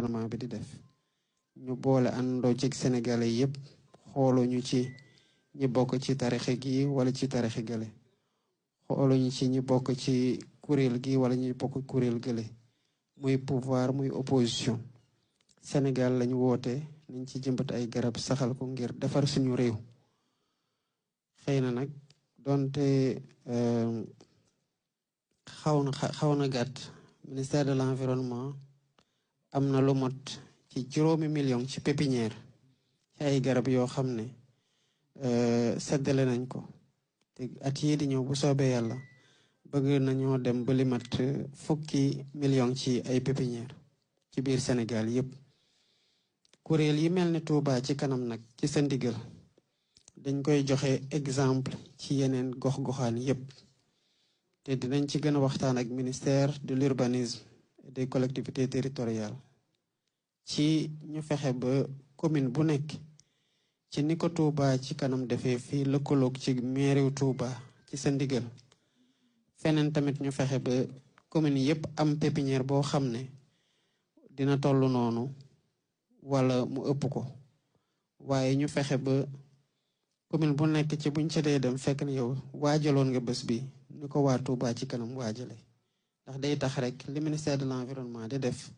gouvernement bi di def ñu boole àndoo ci Sénégalais yépp xooluñu ci ñi bokk ci tarixe gi wala ci tarixe gële xooluñu ci ñi bokk ci kuréel gi wala ñi bokk kuréel gële muy pouvoir muy opposition Sénégal lañu woote nañ ci jëmbat ay garab saxal ko ngir defar suñu réew xëy na nag donte xaw na gàtt ministère de l'environnement am na lu mot ci 5 millions ci pépinière ci ay garab yoo xam ne seddale nañ ko te at yii di ñëw bu soobee yàlla bëgg nañoo dem ba li mat 10 millions ci ay pépinière ci biir Sénégal yépp kuréel yi mel ni Touba ci kanam nag ci sa ndigal dañ koy joxe exemple ci yeneen gox-goxaan yépp te dinañ ci gën a waxtaan ak ministère de l'urbanisme et des collectivités territoriales ci ñu fexe ba commune bu nekk ci ni ko Touba ci kanam defee fii lëkkaloog ci mairie Touba ci sa ndigal feneen tamit ñu fexe ba commune yépp am pépinière boo xam ne dina toll noonu wala mu ëpp ko waaye ñu fexe ba commune bu nekk ci buñ ca dee dem fekk na yow waajaloon nga bés bi ni ko waa Touba ci kanam waajale ndax day tax rek li ministère de l'environnement di def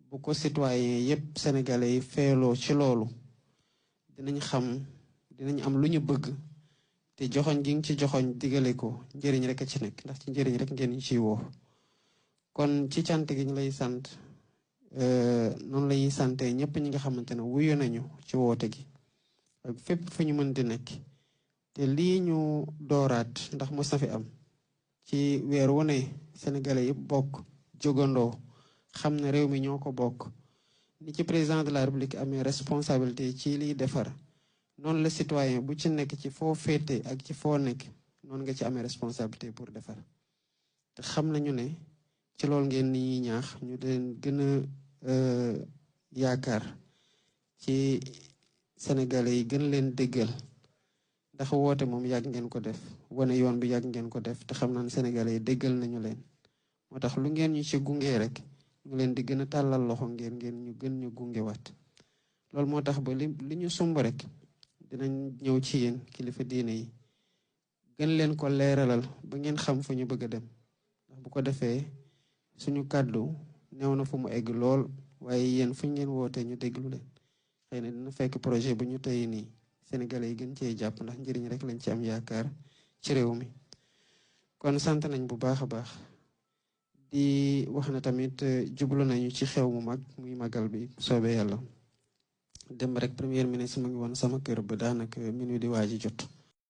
bu ko citoyen yépp sénégalais yi feeloo ci loolu dinañ am lu ñu bëgg te joxoñ gi nga ci joxoñ digale ko njëriñ rek a ci nekk ndax ci njëriñ rek ngeen ñu ciy woo kon ci cant gi ñu lay sant noonu lañuy sante ñëpp ñi nga xamante ne wuyu nañu ci woote gi ak fépp fu ñu mën di nekk te lii ñu dooraat ndax mos na fi am ci weer wu ne sénégalais yëpp bokk jógandoo xam ne réew mi ñoo ko bokk ni ci président de la république amee responsabilité ci liy defar noonu la citoyen bu ci nekk ci foo féete ak ci foo nekk noonu nga ci amee responsabilité pour defar te xam nañu ne ci loolu ngeen ni ñaax ñu leen gën a yaakaar ci sénégalais yi gën leen déggal ndax woote moom yàgg ngeen ko def wane yoon bi yàgg ngeen ko def te xam naa ne sénégalais yi déggal nañu leen moo tax lu ngeen ñu ci gunge rek ñu leen di gën a tàllal loxo ngeen ñu gën ñu gunge waat loolu moo tax ba li ñu sumb rek dinañ ñëw ci yéen kilifa diine yi gën leen ko leeralal ba ngeen xam fu ñu bëgg a dem ndax bu ko defee suñu kàddu néew na fu mu egg lool waaye yéen fu ngeen wootee ñu déglu leen xëy na dina fekk projet bu ñu tey nii sénégalais yi gën cee jàpp ndax njëriñ rek lañ ci am yaakaar ci réew mi kon sant nañ bu baax a baax di wax na tamit jublu nañu ci xew mu mag muy magal bi soobee yàlla dem rek premier ministre mu ngi woon sama kër ba daanaka minuit di waaji jot